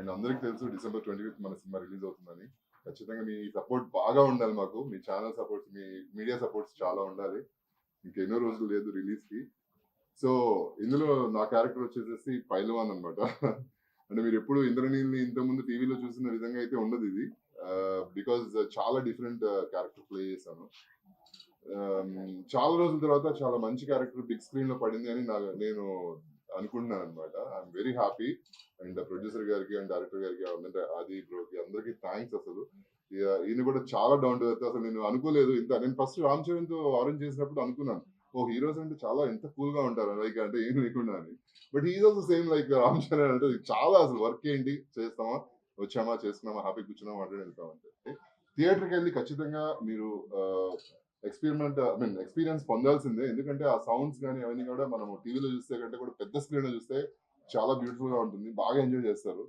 And అందరికి తెలుసు December 25th మన సినిమా రిలీజ్ అవుతుందని. ఖచ్చితంగా మీ సపోర్ట్ బాగా ఉండాలి మాకు. మీ ఛానల్ సపోర్ట్స్, మీ మీడియా సపోర్ట్స్ చాలా ఉండాలి. ఇంకెన్నో రోజులు లేదు రిలీజ్‌కి. సో, ఇందులో నా క్యారెక్టర్ వచ్చేసేసి పైల్వాన్ అన్నమాట. అంటే మీరెప్పుడు ఇంద్రనీల్‌ని ఇంతకుముందు టీవీలో చూసిన విధంగా అయితే ఉండదిది. బికాజ్ చాలా డిఫరెంట్ క్యారెక్టర్ ప్లే చేశాను. చాలా రోజుల తర్వాత చాలా మంచి క్యారెక్టర్ బిగ్ స్క్రీన్‌లో పడింది అని నేను అనుకుంటున్నానన్నమాట. I'm very happy. And producer గారికి అండ్ డైరెక్టర్ గారికి అంటే ఆది బ్రోకి అందరికి థాంక్స్ అసలు. ఈయన కూడా చాలా డౌన్ టు ఎర్త్. అసలు నేను అనుకోలేదు ఇంత. నేను ఫస్ట్ రామ్ చరణ్‌తో ఆరెంజ్ చేసినప్పుడు అనుకున్నాను. ఓహ్! హీరోస్ అంటే చాలా ఎంత కూల్‌గా ఉంటారా లైక్ అంటే ఏం లేకుండా అని. But he is also same like Ram Charan అంటే చాలా అసలు వర్క్ ఏంటి చేస్తామా, వచ్చామా, చేసుకున్నామా, హ్యాపీగా కూర్చున్నామా, మాట్లాడి వెళ్తాం అంతే. థియేటర్‌కెళ్ళి ఖచ్చితంగా మీరు ఎక్స్‌పీరియన్స్ పొందాల్సిందే. ఎందుకంటే ఆ సౌండ్స్ గాని అవన్నీ కూడా మనము టీవీలో చూస్తే కంటే కూడా పెద్ద స్క్రీన్‌లో చూస్తే చాలా బ్యూటిఫుల్‌గా ఉంటుంది. బాగా ఎంజాయ్ చేస్తారు.